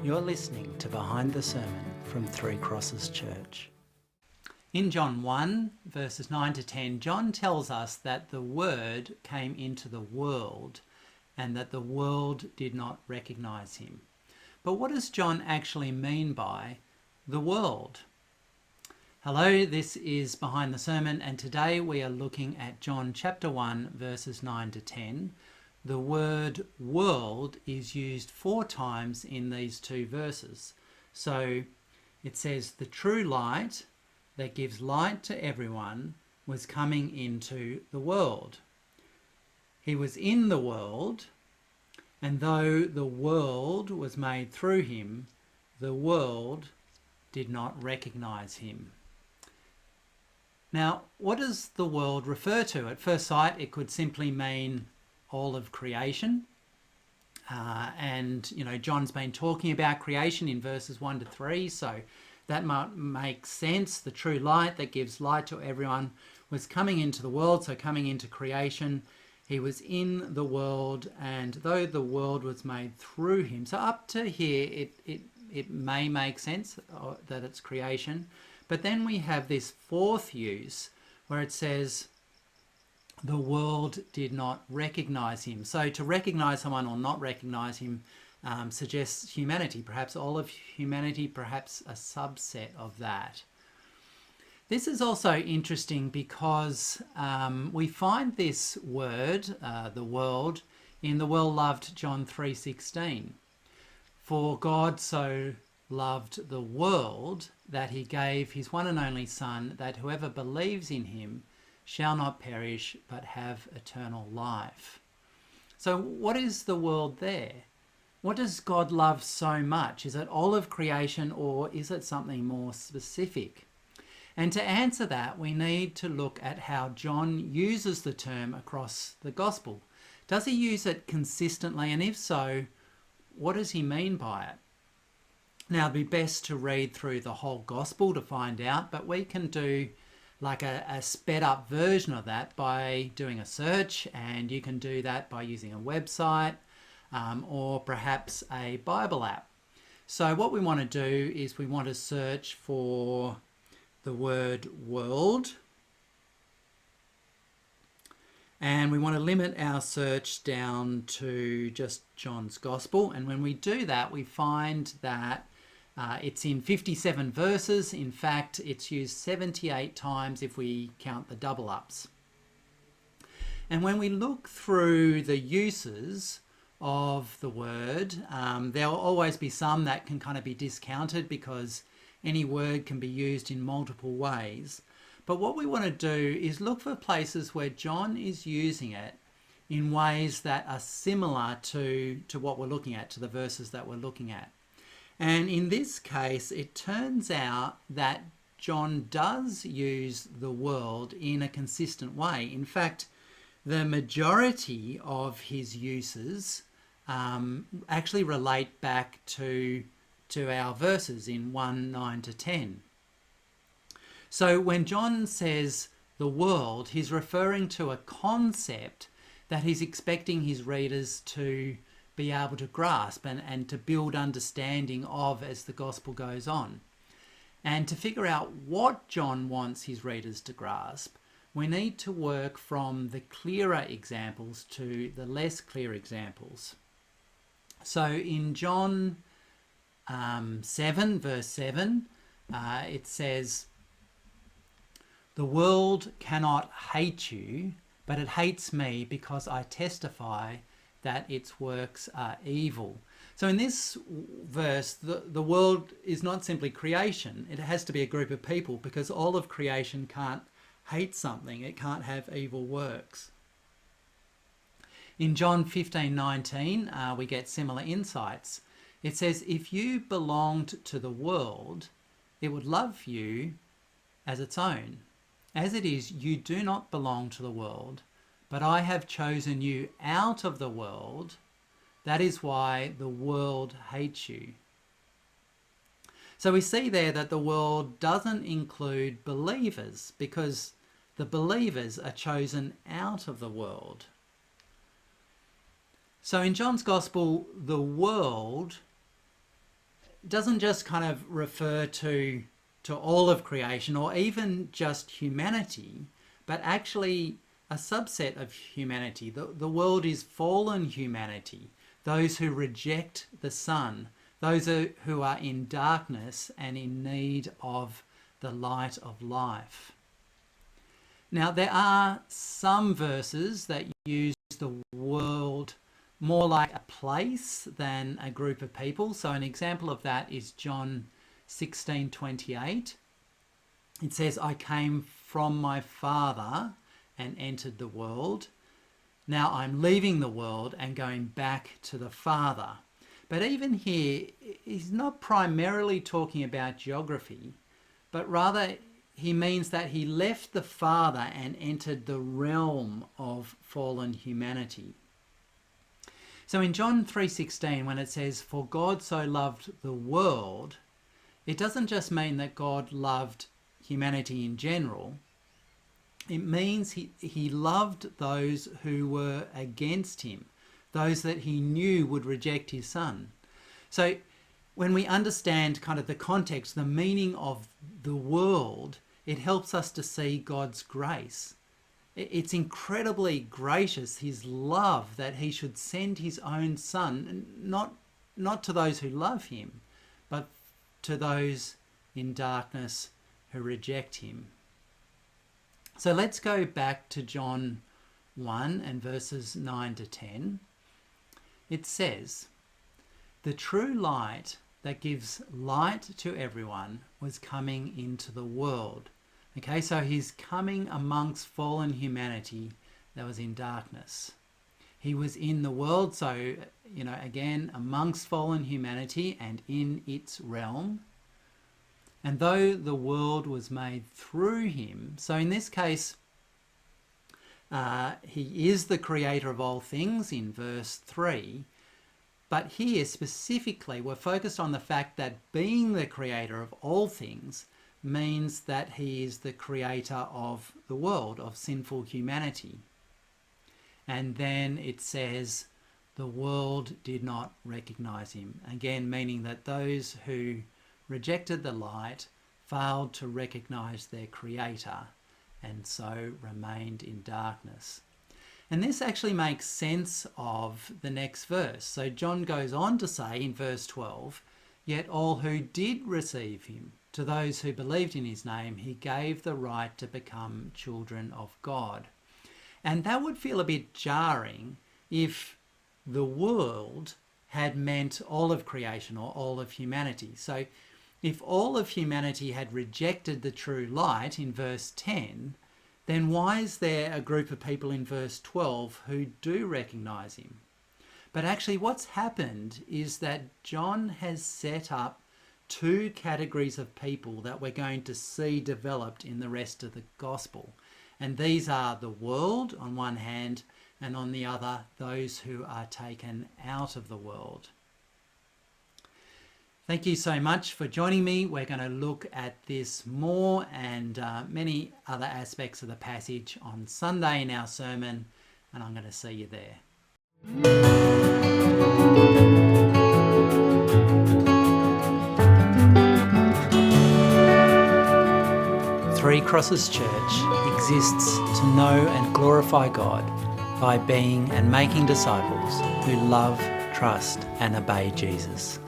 You're listening to Behind the Sermon from Three Crosses Church. In John 1, verses 9 to 10, John tells us that the Word came into the world and that the world did not recognise him. But what does John actually mean by the world? Hello, this is Behind the Sermon, and today we are looking at John chapter 1, verses 9 to 10. The word world is used 4 times in these 2 verses. So it says, the true light that gives light to everyone was coming into the world. He was in the world, and though the world was made through him, the world did not recognize him. Now, what does the world refer to? At first sight, it could simply mean all of creation. John's been talking about creation in verses 1 to 3, so that might make sense. The true light that gives light to everyone was coming into the world, so coming into creation. He was in the world, and though the world was made through him. So up to here, it may make sense that it's creation. But then we have this 4th use where it says, the world did not recognize him. So to recognize someone or not recognize him suggests humanity, perhaps all of humanity, perhaps a subset of that. This is also interesting because we find this word, the world, in the well-loved John 3:16. For God so loved the world that he gave his one and only Son, that whoever believes in him shall not perish but have eternal life. So what is the world there? What does God love so much? Is it all of creation, or is it something more specific? And to answer that, we need to look at how John uses the term across the gospel. Does he use it consistently? And if so, what does he mean by it? Now, it'd be best to read through the whole gospel to find out, but we can do like a sped up version of that by doing a search, and you can do that by using a website or perhaps a Bible app. So what we want to do is we want to search for the word world, and we want to limit our search down to just John's Gospel. And when we do that, we find that it's in 57 verses. In fact, it's used 78 times if we count the double ups. And when we look through the uses of the word, there will always be some that can kind of be discounted because any word can be used in multiple ways. But what we want to do is look for places where John is using it in ways that are similar to what we're looking at, to the verses that we're looking at. And in this case, it turns out that John does use the world in a consistent way. In fact, the majority of his uses actually relate back to our verses in 1, 9 to 10. So when John says the world, he's referring to a concept that he's expecting his readers to be able to grasp and to build understanding of as the gospel goes on. And to figure out what John wants his readers to grasp, we need to work from the clearer examples to the less clear examples. So in John 7, verse 7, it says, the world cannot hate you, but it hates me because I testify that its works are evil. So in this verse, the world is not simply creation. It has to be a group of people, because all of creation can't hate something. It can't have evil works. In John 15:19, we get similar insights. It says, if you belonged to the world, it would love you as its own. As it is, you do not belong to the world, but I have chosen you out of the world. That is why the world hates you. So we see there that the world doesn't include believers, because the believers are chosen out of the world. So in John's Gospel, the world doesn't just kind of refer to all of creation or even just humanity, but actually a subset of humanity. The world is fallen humanity, those who reject the Son, those who are in darkness and in need of the light of life. Now, there are some verses that use the world more like a place than a group of people. So an example of that is John 16:28. It says, I came from my Father and entered the world. Now I'm leaving the world and going back to the Father. But even here, he's not primarily talking about geography, but rather he means that he left the Father and entered the realm of fallen humanity. So in John 3:16, when it says, for God so loved the world, it doesn't just mean that God loved humanity in general. It means he loved those who were against him, those that he knew would reject his Son. So when we understand kind of the context, the meaning of the world, it helps us to see God's grace. It's incredibly gracious, his love, that he should send his own Son, not to those who love him, but to those in darkness who reject him. So let's go back to John 1 and verses 9 to 10. It says, the true light that gives light to everyone was coming into the world. Okay, so he's coming amongst fallen humanity that was in darkness. He was in the world, so, again, amongst fallen humanity and in its realm. And though the world was made through him, so in this case, he is the creator of all things in verse 3. But here specifically, we're focused on the fact that being the creator of all things means that he is the creator of the world, of sinful humanity. And then it says, the world did not recognize him. Again, meaning that those who rejected the light failed to recognize their creator and so remained in darkness. And this actually makes sense of the next verse. So John goes on to say in verse 12, yet all who did receive him, to those who believed in his name, he gave the right to become children of God. And that would feel a bit jarring if the world had meant all of creation or all of humanity. So if all of humanity had rejected the true light in verse 10, then why is there a group of people in verse 12 who do recognize him? But actually what's happened is that John has set up two categories of people that we're going to see developed in the rest of the gospel. And these are the world on one hand, and on the other, those who are taken out of the world. Thank you so much for joining me. We're going to look at this more and many other aspects of the passage on Sunday in our sermon, and I'm going to see you there. Three Crosses Church exists to know and glorify God by being and making disciples who love, trust and obey Jesus.